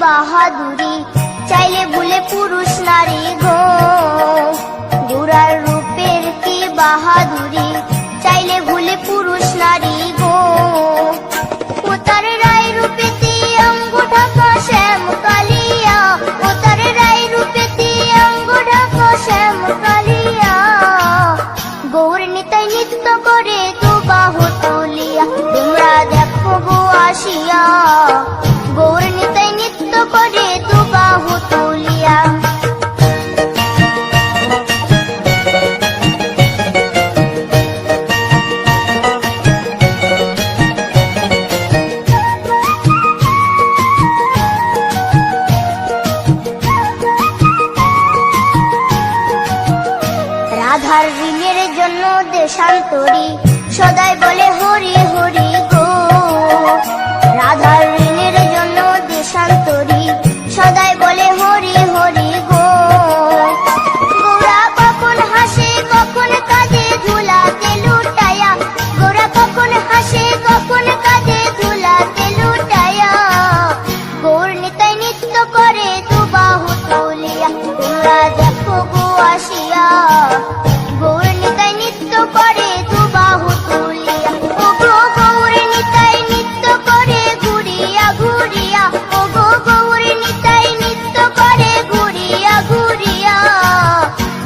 বাহাদুরি, চাইলে ভুলে পুরুষ নারী গো। গোরার রূপের কি বাহাদুরি, চাইলে ভুলে পুরুষ নারী গো। ও তার রায় রূপেতে অঙ্গ ঢাকা শ্যাম কালিয়া, ও তার রায় রূপেতে অঙ্গ ঢাকা শ্যাম কালিয়া। গৌর নিতাই নৃত্য করে দু বাহু তুলিয়া, তোমরা দেখো গো আসিয়া। গৌর নিতাই নৃত্য করে দু বাহু তুলিয়া। রাধার ঋণের জন্য দেশান্তরী, সদাই বলে হরি হরি গো। রাধার ঋণের জন্য দেশান্তরী, সদাই বলে হরি হরি গো। গোরা কখন হাসে কখন কাঁদে ধুলাতে লুটায়া, গোরা কখন হাসে কখন কাঁদে ধুলাতে লুটায়া। গৌর নিতাই নৃত্য করে দু বাহু তুলিয়া, তোমরা দেখো গো আসিয়া। গৌর নিতাই নৃত্য করে দু বাহু তুলিয়া, ও গো গৌর নিতাই নৃত্য করে ঘুরিয়া ঘুরিয়া, ও গো গৌর নিতাই নৃত্য করে ঘুরিয়া ঘুরিয়া।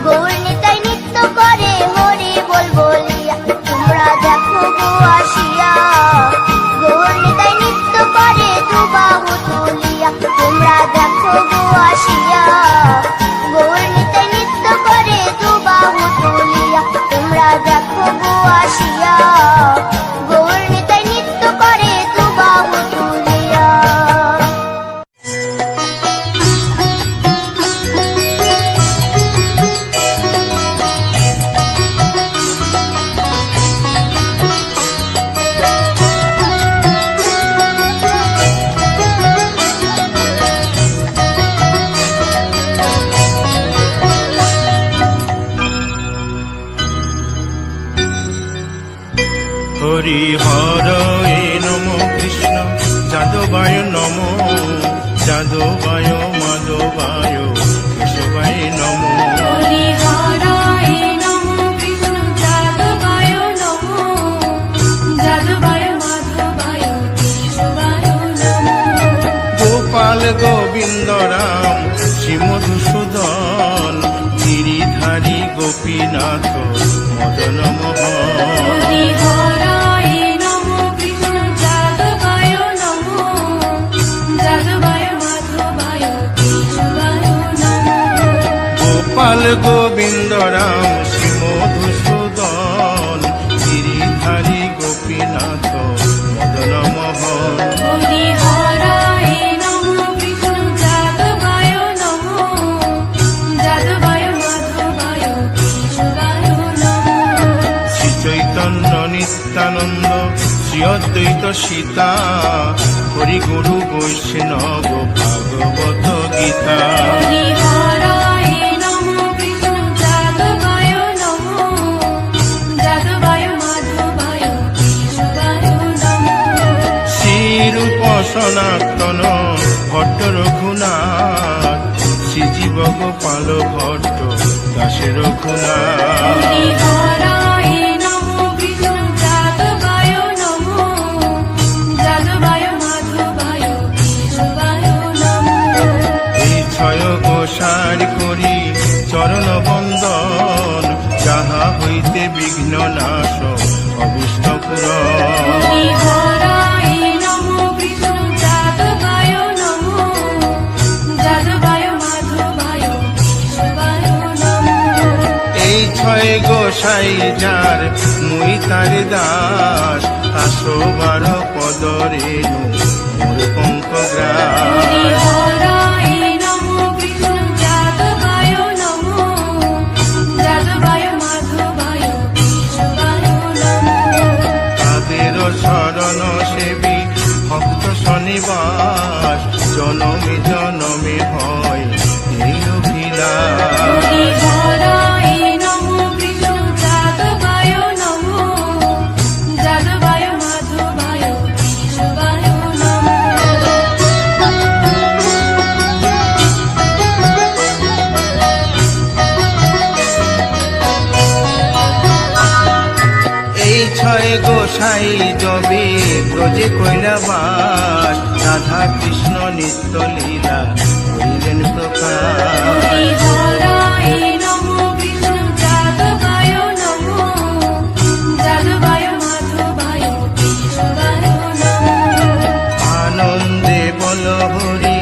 গৌর নিতাই নৃত্য করে হরি বল বলিয়া, তোমরা দেখো গো আসিয়া। গৌর নিতাই নৃত্য করে দু বাহু তুলিয়া, তোমরা দেখো গো আসিয়া। গৌর নিতাই নৃত্য করে দু বাহু তুলিয়া, তোমরা দেখো গো আসিয়া। গৌর নিতাই নৃত্য করে দু বাহু তুলিয়া। হরি হরয়ে নম কৃষ্ণ যাদবায় নম, যাদবায় মাধবায় কেশবায় নম। হরি হরায় নমঃ কৃষ্ণ যাদবায় নমঃ, যাদবায় মাধবায় কেশবায় নমঃ। গোপাল গোবিন্দ রাম শ্রী মধুসূদন, গিরিধারী গোপীনাথ মদন মোহন। হরি হরায় নমঃ কৃষ্ণ যাদবায় নমঃ, যাদবায় মাধবায় কেশবায় নমঃ। গোপাল গোবিন্দ রাম শ্রী মধুসূদন, গিরিধারী গোপীনাথ মদন মোহন। হরি হরায় নমঃ কৃষ্ণ যাদবায় নমঃ, যাদবায় মাধবায় কেশবায় নমঃ। শ্রী চৈতন্য নিত্যানন্দ শ্রী অদ্বৈত সীতা, হরি গুরু বৈষ্ণব ভাগবত গীতা। হরি হরায় নমঃ কৃষ্ণ যাদবায় নমঃ, যাদবায় মাধবায় কেশবায় নমঃ। শ্রীরূপ সনাতন ভট্ট রঘুনাথ, শ্রীজীব গোপাল ভট্ট দাসে রঘুনাথ। হরি হরায় নমঃ কৃষ্ণ যাদবায় নমঃ, যাদবায় মাধবায় কেশবায় নমঃ। এই ছয় গোসার করি চরণ বন্দন, যাহা হইতে বিঘ্ন নাশ অভীষ্ট পূরণ। হরি হরায় নমঃ কৃষ্ণ যাদবায় নমঃ, যাদবায় মাধবায় কেশবায় নমঃ। এই ছয় গোসাই যার মুই তার দাস, আসো বার পদ রেণু মোর পঙ্কগ্রাস। হরি হরায় নমঃ কৃষ্ণ যাদবায় নমঃ, যাদবায় মাধবায় কেশবায় নমঃ। তাদের শরণ সেবী ভক্ত শনিবাস, জনমে জনমে হয় এই অভিলাষ। হরি হরায় নমঃ কৃষ্ণ যাদবায় নমঃ, যাদবায় মাধবায় কেশবায় নমঃ। গোসাই যবে ব্রজে কৈলাবাস, রাধা কৃষ্ণ নিত্য লীলা করিলেন প্রকাশ। হরি হরায় নমো কৃষ্ণ যাদবায় নমো, যাদবায় মাধবায় কেশবায় নমো। আনন্দে বল হরি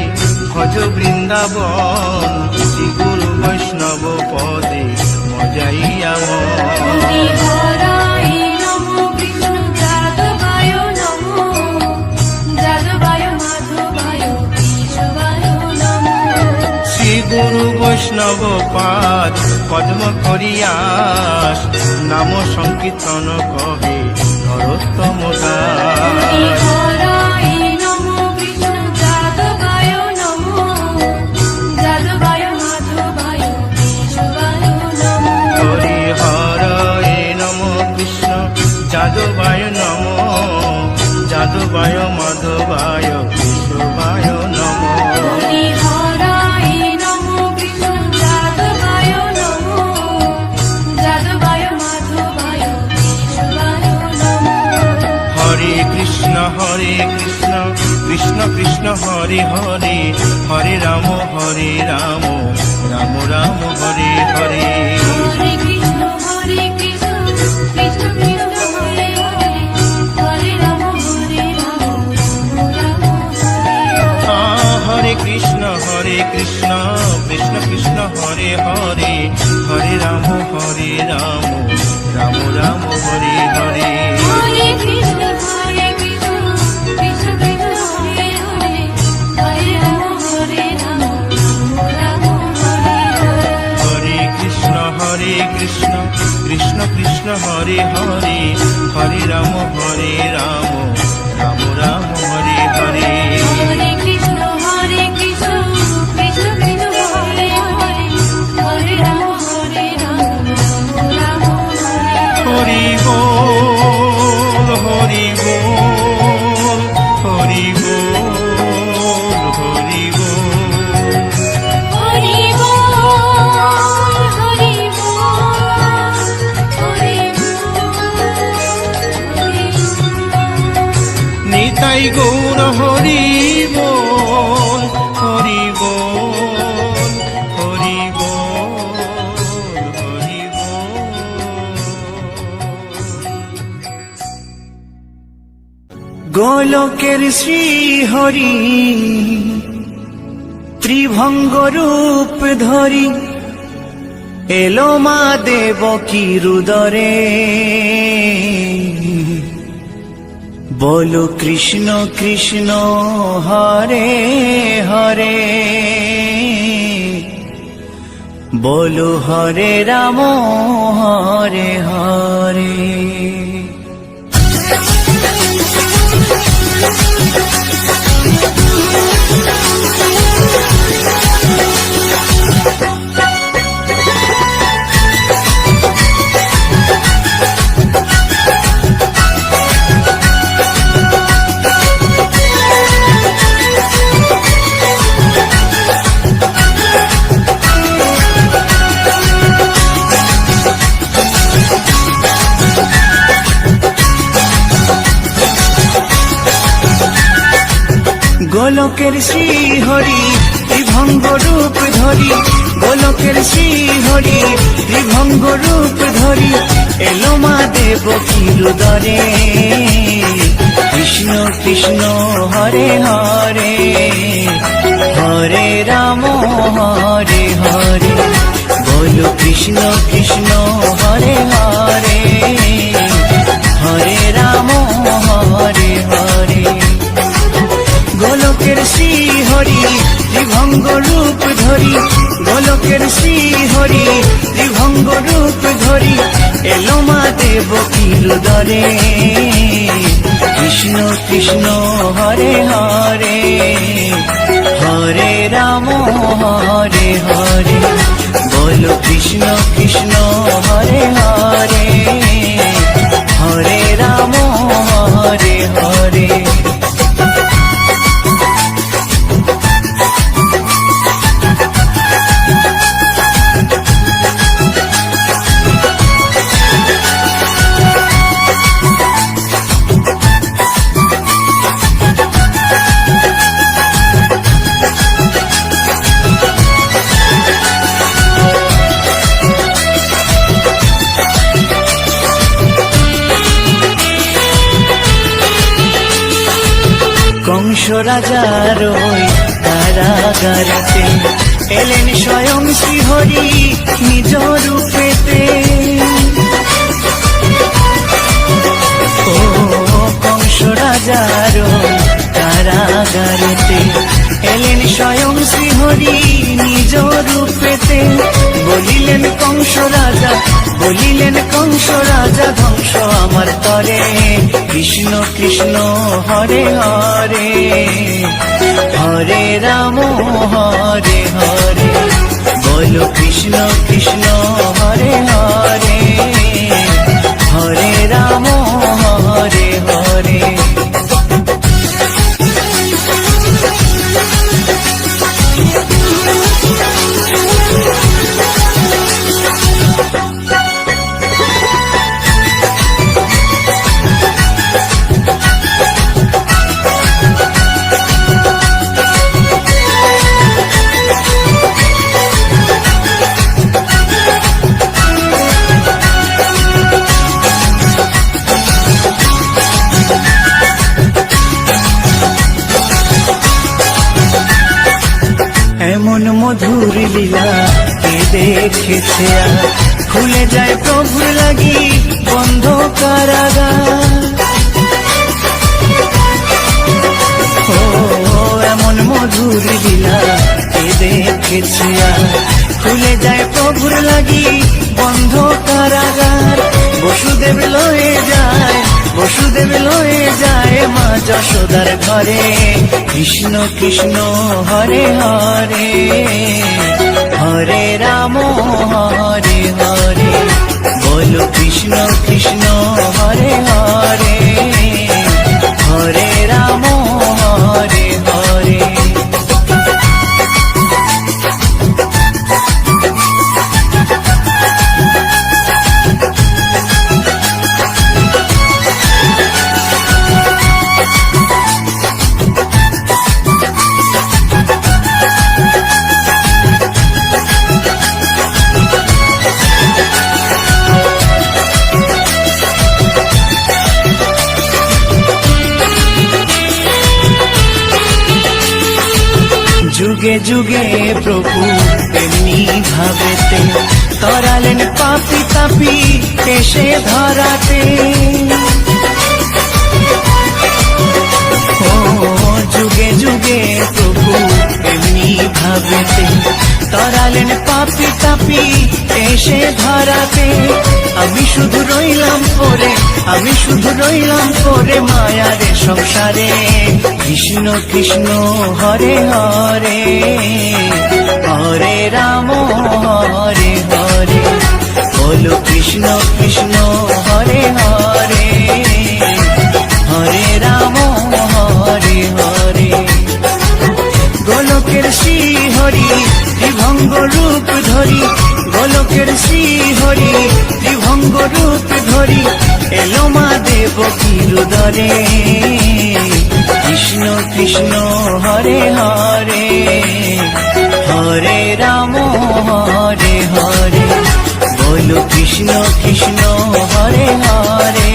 ভজ বৃন্দাবন, শ্রী গুরু বৈষ্ণব পদে মজাইয়া মন। হরি হরায় নমো কৃষ্ণ যাদবায় নমো, যাদবায় মাধবায় কেশবায় নমো। শ্রী গুরু বৈষ্ণব পাদ পদ্ম করিয়াস, নাম সংকীর্তন কহে নরোত্তম হরি দাস। হরায় নমো কৃষ্ণ যাদবায় নমো, যাদবায় মাধবায় কেশবায় নমো। হরি হরে নম কৃষ্ণ যাদবায় নম, যাদবায় মাধবায় কেশবায় নম। হরি হরায় নমো কৃষ্ণ যাদবায় নমো, যাদবায় মাধবায় কেশবায় নমো। হরে কৃষ্ণ কৃষ্ণ কৃষ্ণ হরে হরে, হরে রাম রাম রাম হরে হরে। হরে কৃষ্ণ কৃষ্ণ কৃষ্ণ হরে হরে, হরে রাম রাম রাম হরে হরে। হরে কৃষ্ণ কৃষ্ণ কৃষ্ণ হরে হরে, হরে রাম রাম রাম হরে হরে। হরে কৃষ্ণ কৃষ্ণ কৃষ্ণ হরে হরে, হরে রাম রাম হরে হরে। হরে কৃষ্ণ কৃষ্ণ কৃষ্ণ হরে হরে, হরে রাম রাম রাম হরে হরে। হরে কৃষ্ণ কৃষ্ণ কৃষ্ণ হরে হরে, হরে রাম রাম হরে হরে। হরি বল হরি বল হরি বল হরি বল। হরি বল হরি বল হরি বল। নিতাই গৌর হরি বল হরি বল হরি বল হরি বল। গোলকের শ্রী হরি ত্রিভঙ্গ রূপ ধরি, এলো মা দেবকী রুদরে। বলো কৃষ্ণ কৃষ্ণ হরে হরে, বলো হরে রাম হরে হরে। গোলকের শ্রী হরি ত্রিভঙ্গ রূপ ধরি, গোলকের শ্রী হরি ত্রিভঙ্গ রূপ ধরি, এলো মা দেবকী রুদরে। কৃষ্ণ কৃষ্ণ হরে হরে, হরে রাম হরে হরে। বলো কৃষ্ণ কৃষ্ণ হরে হরে, হরে রাম হরে হরে। গোলকের শ্রী হরি ত্রিভঙ্গ রূপ ধরি, গোলকের শ্রী হরি ত্রিভঙ্গ রূপ ধরি, এলো মা দেবকী রুদরে। কৃষ্ণ কৃষ্ণ হরে হরে, হরে রাম হরে হরে। বলো কৃষ্ণ কৃষ্ণ হরে হরে, হরে রাম হরে হরে। রাজার ওই কারাগারেতে এলেন স্বয়ং শ্রীহরি নিজ রূপেতে। ও কংস রাজার ওই কারাগারেতে এলেন স্বয়ং শ্রীহরি নিজ রূপেতে। বলিলেন কংস রাজা, বলিলেন কংস রাজা, ধ্বংস আমার তরে। কৃষ্ণ কৃষ্ণ হরে হরে, হরে রাম হরে হরে। বলো কৃষ্ণ কৃষ্ণ হরে হরে, হরে রাম হরে হরে। এমন মধুর লীলা কে দেখেছে আর, খুলে যায় প্রভুর লাগি বন্ধ কারাগার। ও এমন মধুর লীলা কে দেখেছে আর, খুলে যায় প্রভুর লাগি বন্ধ কারাগার। বসুদেব লয়ে যায়, বসুদেব লয়ে যায় মা যশোদার ঘরে। কৃষ্ণ কৃষ্ণ হরে হরে, হরে রাম হরে হরে। বলো কৃষ্ণ কৃষ্ণ হরে হরে, হরে রাম হরে হরে। যুগে যুগে প্রভু এমনি ভাবেতে তরালেন পাপি তাপি এসে ধরাতে। ও যুগে যুগে প্রভু এমনি ভাবেতে তরালেন পাপি তাপি এসে ধরাতে। আমি শুধু রইলাম পরে, আমি শুধু রইলাম পরে মায়ারে সংসারে। কৃষ্ণ কৃষ্ণ হরে হরে, হরে রাম হরে হরে। বলো কৃষ্ণ কৃষ্ণ হরে হরে, হরে রাম হরে হরে। গোলকের শ্রী হরি ত্রিভঙ্গ রূপ ধরি, গোলকের শ্রী হরি ত্রিভঙ্গ রূপ ধরি এলো মা দেবকীর উদরে। কৃষ্ণ কৃষ্ণ হরে হরে, হরে রাম হরে হরে। বলো কৃষ্ণ কৃষ্ণ হরে হরে,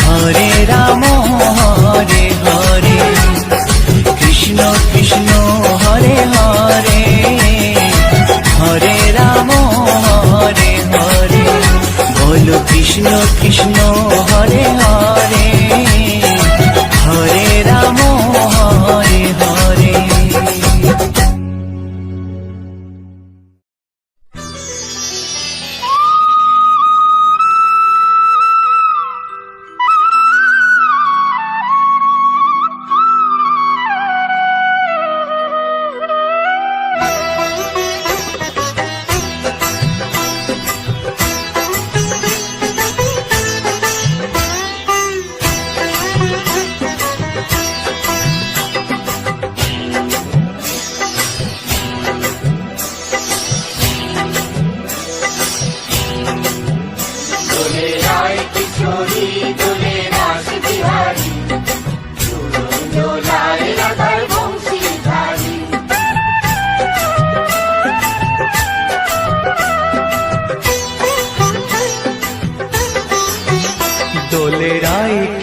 হরে রাম হরে হরে। কৃষ্ণ কৃষ্ণ হরে হরে, হরে রাম হরে হরে। বলো কৃষ্ণ কৃষ্ণ হরে হরে, হরে রাম হরে হরে।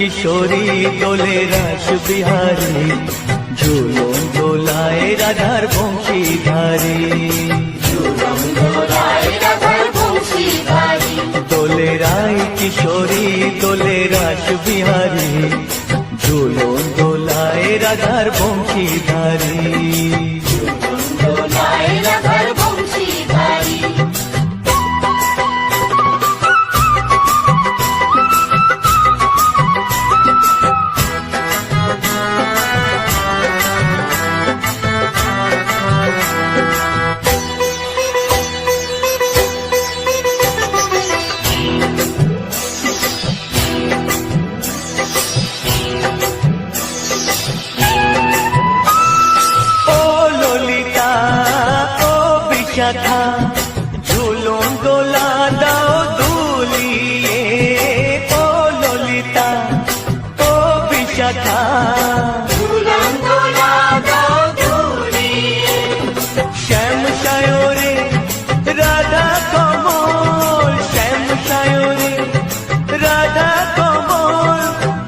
কিশোরী দোলে রাস বিহারী, ঝুলন দোলায় রাধার বংশীধারী। দোলে রায় কিশোরী দোলে রাস বিহারী, ঝুলন দোলায় রাধার বংশীধারী। বিশাখা ঝুলন দোলা দাও দুলিয়ে, ও ললিতা ও বিশাখা ঝুলন দোলা দাও দুলিয়ে। শ্যাম সায়রে রাধা কমল, শ্যাম সায়রে রাধা কমল,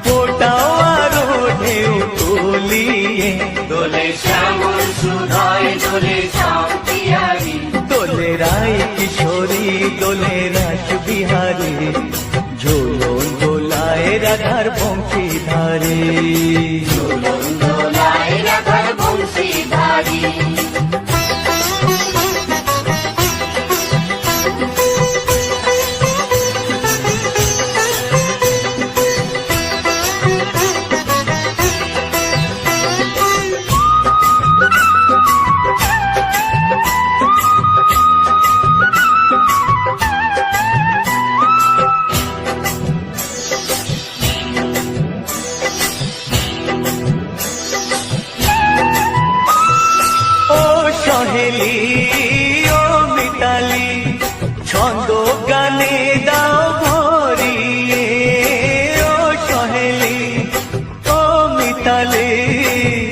ফোটাও আরো ঢেউ তুলিয়ে। দোলে শ্যামল সুধায় দোলে শান্তিয়ারি, দোলে রায় কিশোরী দোলে রাস বিহারী, ঝুলন দোলায় রাধার বংশীধারী। ঝুলন দোলায় রাধার বংশীধারী। সহেলি ও মিতালি ছন্দ গানে দাও ভরিয়ে, ও সহেলি ও মিতালি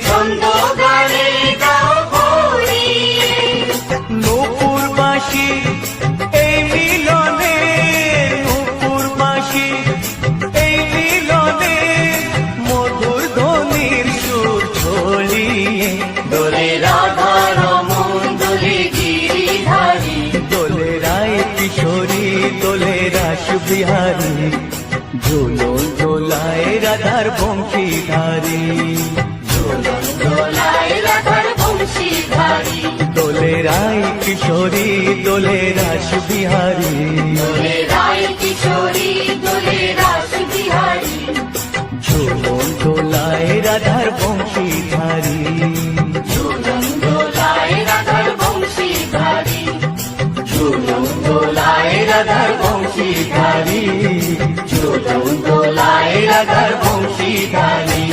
ছন্দ গানে দাও ভরিয়ে। নূপুর বাঁশি এই মিলনে, নূপুর বাঁশি এই মিলনে, মধুর ধ্বনির সুর ছড়িয়ে। দোলে রাধা রমন দোলে গিরিধারী, দোলে রায় কিশোরী দোলে রাস বিহারী, ঝুলন দোলায় রাধার বংশীধারী। ঝুলন দোলায় রাধার বংশীধারী। দোলে রায় কিশোরী দোলে রাস বিহারী, দোলে রায় কিশোরী দোলে রাস বিহারী, ঝুলন দোলায় রাধার বংশীধারী। ঝুলন দোলায় রাধার বংশীধারী, ঝুলন দোলায় রাধার বংশীধারী, ঝুলন দোলায় রাধার বংশীধারী।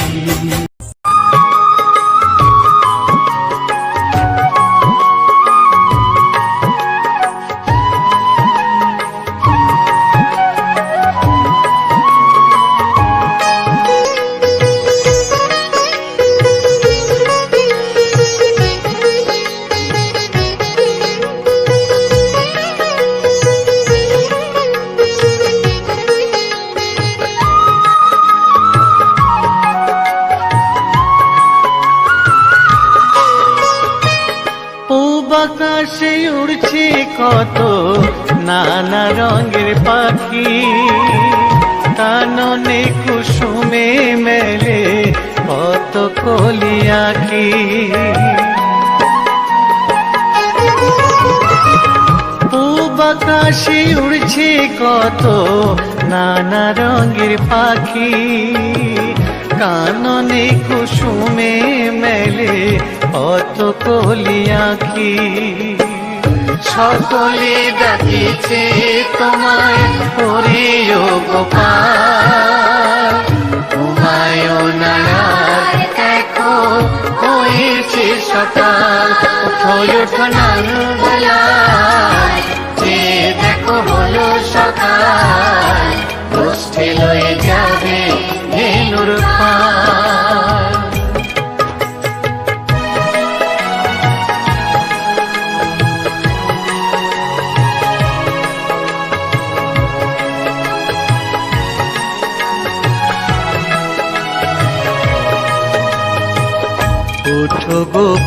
আকাশে উড়ছে কত নানা রঙের পাখি, কাননে কুসুমে মেলে কত কলি আঁখি। পূব আকাশে উড়ছে কত নানা রঙের পাখি, কাননে কুসুমে মেলে কত কলি আঁখি। সকলে ডাকিছে তোমায় ওরে ও গোপাল, তোমায় নায়ার দেখো হয়েছে সকাল। ওঠো নন্দলাল, যে দেখো হলো সকাল, গোষ্ঠী লয়ে যাবে ধেনুর পাল।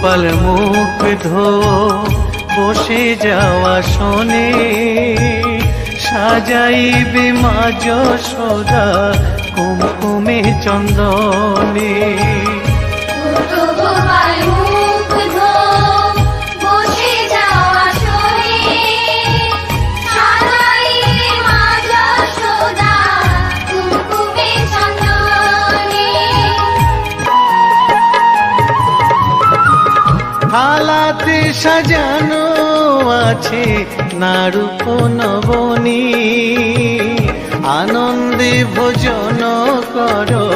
গোপাল মুগ্ধ বসে যাওয়া শোনে, সাজাইবে মা যশোদা কুমকুমে চন্দনে। গোপাল মুগ্ধ বসে যাওয়া শোনে, সাজাইবে মা যশোদা কুমকুমে চন্দনে। থালাতে সাজানো আছে নারূপ নবনী, আনন্দে ভোজন করো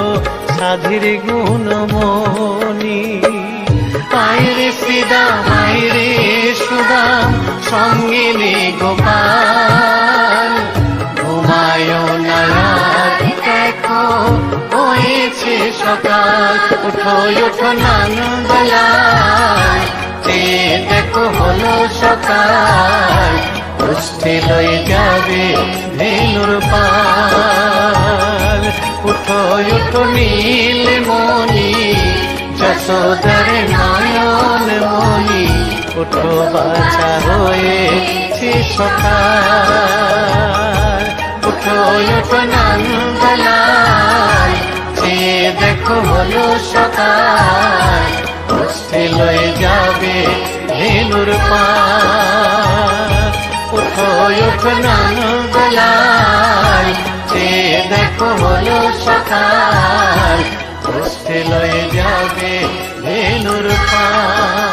সাধীর গুণমণি। মায়েরে শ্রীদাম মায়েরে সুদাম সঙ্গে নে গোপাল, ঘুমায় না আর দেখো হয়েছে সকাল। উঠো উঠো নানবেলায়, যে দেখো হলো সকাল, উষ্ঠে লয়ে যাবে ধেনুর পাল। উঠো উঠো নীলমণি যশোদার নয়ন মণি, উঠো বাছা হয়েছে সকাল। উঠো উঠো নন্দলাল, যে দেখো হলো সকাল, উষ্ঠে লয়ে যাবে ধেনুর পাল। উঠো উঠো নন্দলাল, যে দেখো হলো সকাল, উষ্ঠে লয়ে যাবে ধেনুর পাল।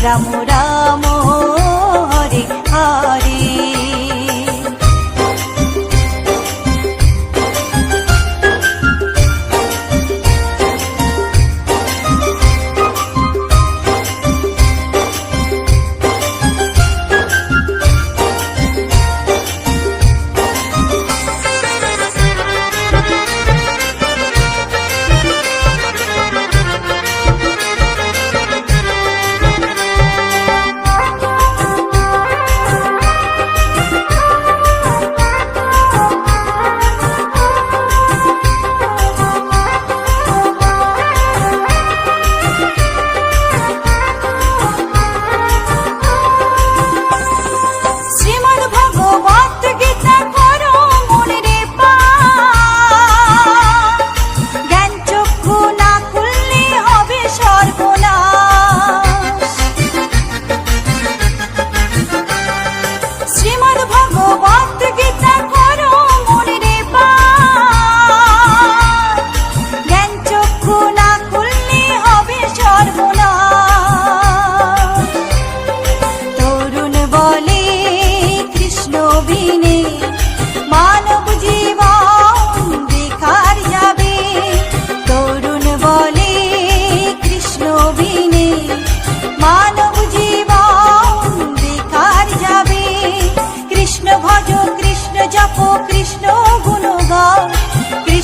রাম রাম হরে হরে।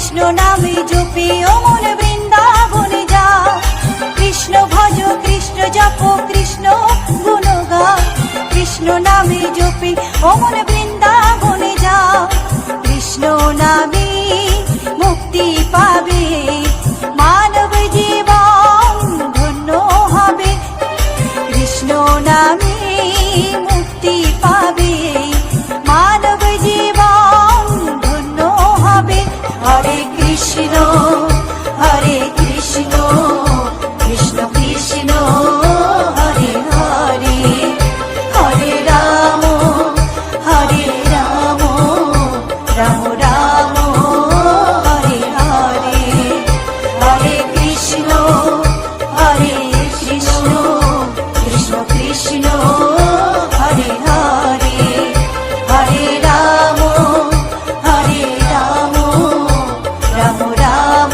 কৃষ্ণ নামে জপে অমন বৃন্দাবনে যাও, কৃষ্ণ ভজ কৃষ্ণ জপ কৃষ্ণ গুণ গাও, কৃষ্ণ নামে জপে অমন বৃন্দাবনে যাও, কৃষ্ণ নামে মুক্তি পাবে মানব জীবন ধন্য হবে, কৃষ্ণ নামে মুক্তি পাবে মানব জীবন ধন্য হবে। হরে কৃষ্ণ কৃষ্ণ কৃষ্ণ হরে হরে, হরে রাম রাম রাম হরে হরে, হরে কৃষ্ণ কৃষ্ণ কৃষ্ণ হরে হরে, হরে রাম রাম রাম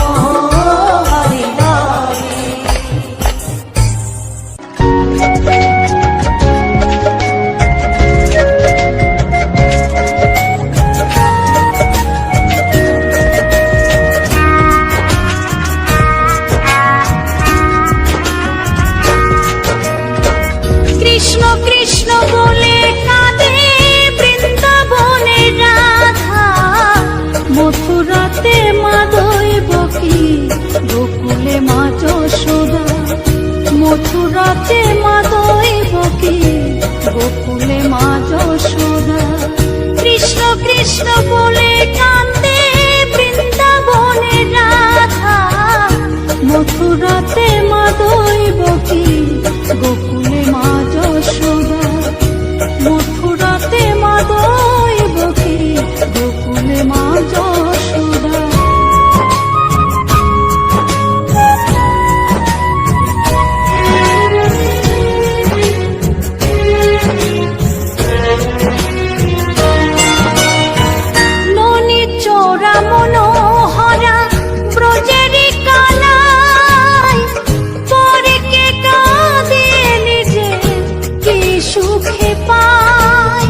হরে হরে। কৃষ্ণ কৃষ্ণ বলে কাঁদে বৃন্দাবনের রাধা, মথুরাতে মা দৈবকী গোকুলে মা যশোদা, মথুরাতে মা দৈবকী গোকুলে মা যশোদা। কৃষ্ণ কৃষ্ণ বলে কাঁদে বৃন্দাবনের রাধা, মথুরাতে মা দৈবকী গোকুলে মা যশোদা, মথুরাতে মা দৈবকী গোকুলে মা যশোদা। ননি চোরা মনোহরা ব্রজেরি কানাই, পরে কে কাঁদে নিজে কি সুখে পায়।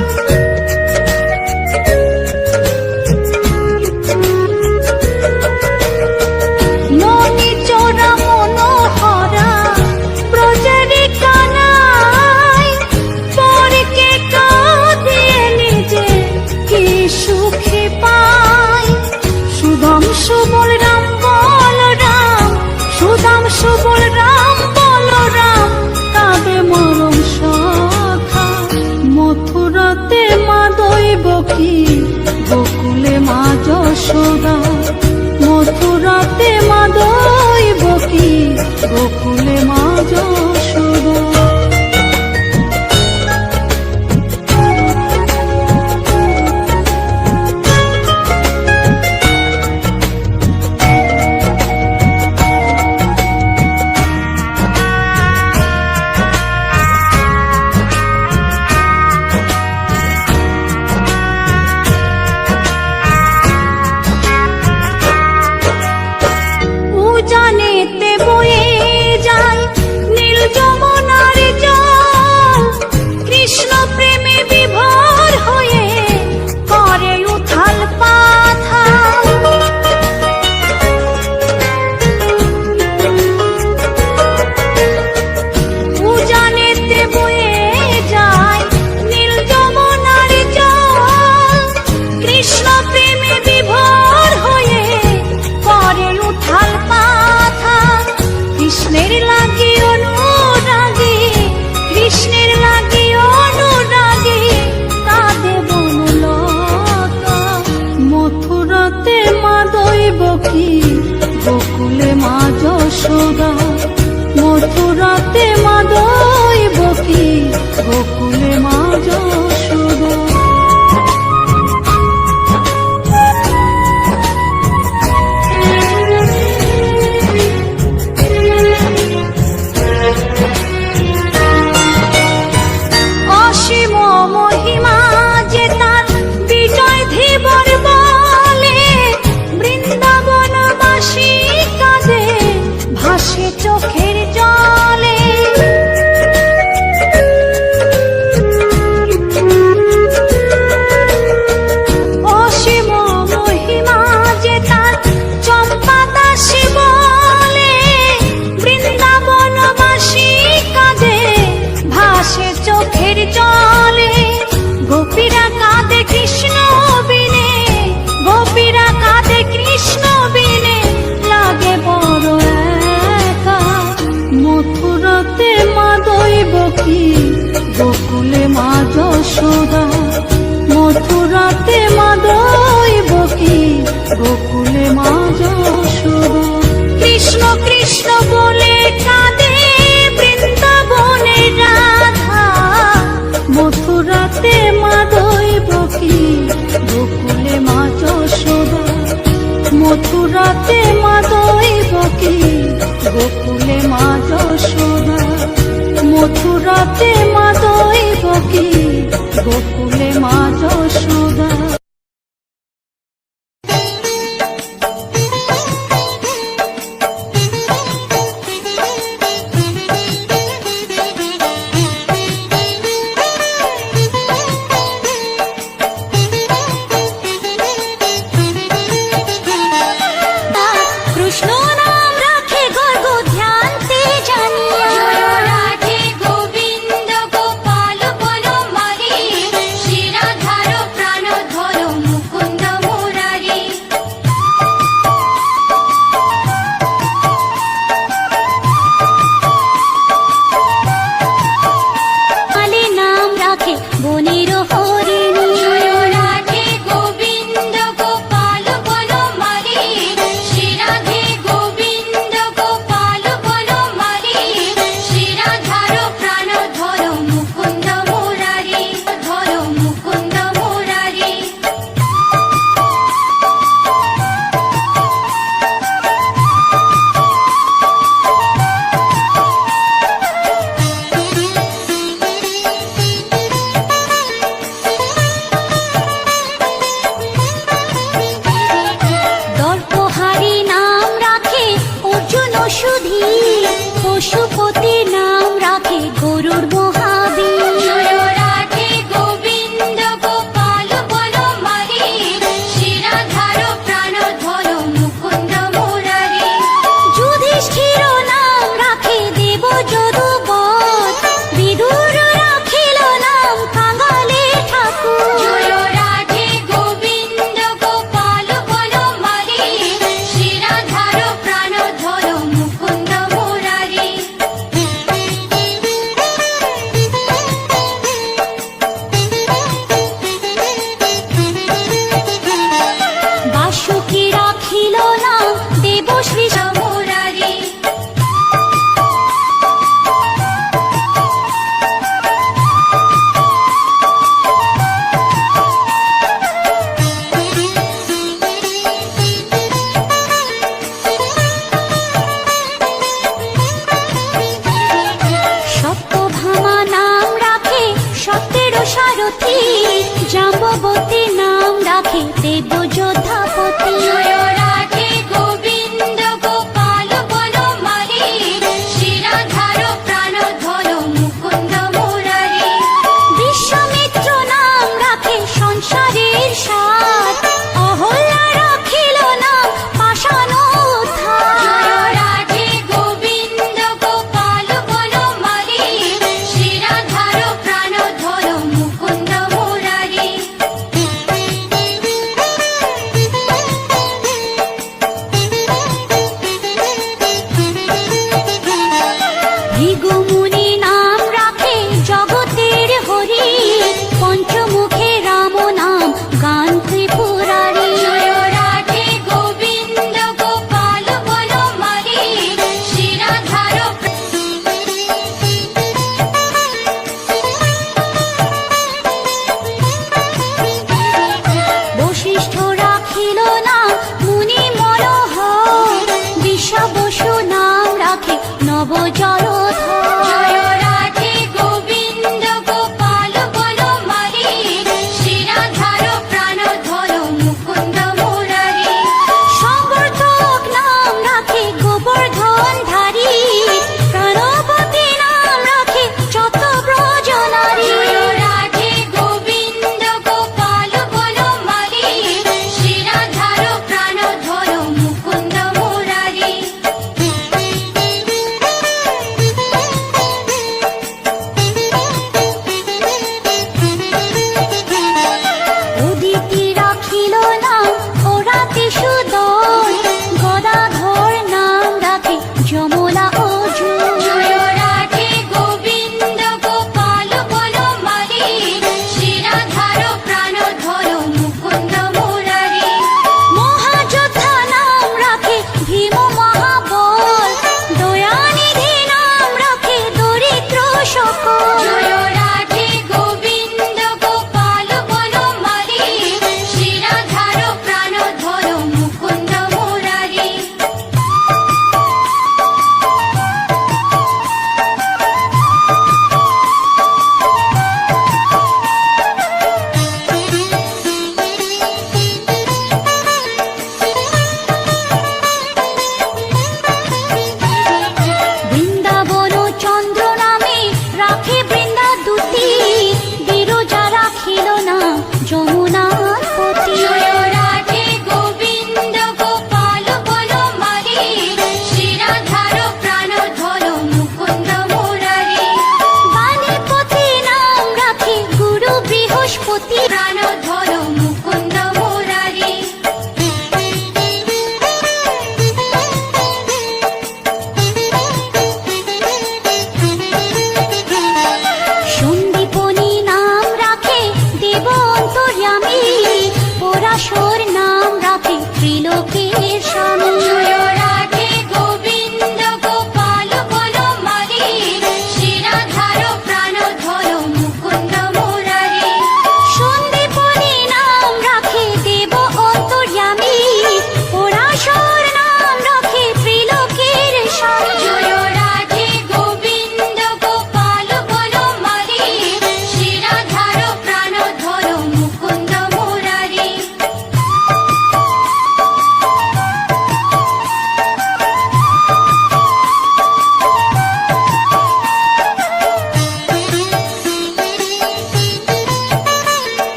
ননি চোরা মনোহরা ব্রজেরি কানাই, পরে কে কাঁদে নিজে কি সুখে পায়। সুদাম সুবল রাম বল রাম, সুদাম সুবল রাম বল রাম, কাঁদে মরম সখা, মথুরাতে মা দৈবকী গোকুলে মা যশোদা, মথুরাতে মা দৈবকী গোকুলে মা যশোদা। উজানেতে বয়ে যায় নীল যমুনার জল, কৃষ্ণ প্রেমে বিভোর হয়ে করে উথাল পাথাল। উজানেতে বয়ে যায় নীল যমুনার জল, কৃষ্ণ প্রেমে বিভোর হয়ে করে উথাল পাথাল। কৃষ্ণের লাগি অনুরাগী, কৃষ্ণের লাগি অনুরাগী কাঁদে বনলতা, মথুরাতে মা দৈবকী গোকুলে মা যশোদা, মথুরাতে মা দৈবকী গোকুলে মা যশোদা। অসীম মহিমা যে তার বিজয় ধীবর বলে, বৃন্দাবনবাসী কাঁদে ভাসে চোখের জলে। মথুরাতে মা দৈবকী, গোকুলে মা যশোদা। মথুরাতে মা দৈবকী, গোকুলে মা যশোদা। কৃষ্ণ নাম রাখে গর্গ ধ্যানতে জানিয়া। রাধে গোবিন্দ গোপাল বনমালী, শিরাধার প্রাণ ধর মুকুন্দ মুরারি। কালে নাম রাখে বনের হরিণী। রাধে গোবিন্দ গোপাল বনমালী, শিরাধে গোবিন্দ গোপাল বনমালী, শিরাধার প্রাণ ধর মুকুন্দ মুরারি, ধর মুকুন্দ মুরারি। দর্পহারি নাম রাখে অর্জুন সুধী। পশুপতি নাম রাখে গরুর মহাবীর। রাধে গোবিন্দ গোপাল বনমালী, শিরাধার প্রাণ ধর মুকুন্দ মুরারি। যুধিষ্ঠির নাম রাখে দেব যদুবৎ। বিদুর রাখিল নাম কাঙালে ঠাকুর। রাধে গোবিন্দ গোপাল বনমালী, শিরাধার প্রাণ ধর মুকুন্দ মুরারি। বাসুকি রাখিল নাম দেবশ্রী মুরারি। সত্যভামা নাম রাখে সত্যের সারথী। জাম্ববতী নাম রাখে দেব যোদ্ধাপতি। রাধে গোবিন্দ গোপাল বনমালী, শিরাধার প্রাণ ধর মুকুন্দ মুরারি। বিশ্বামিত্র নাম রাখে সংসারের সার। অহল্যা রাখিল নাম পাষাণ উদ্ধার। রাধে গোবিন্দ গোপাল বনমালী, শিরাধার প্রাণ ধর মুকুন্দ মুরারি।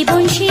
বংশী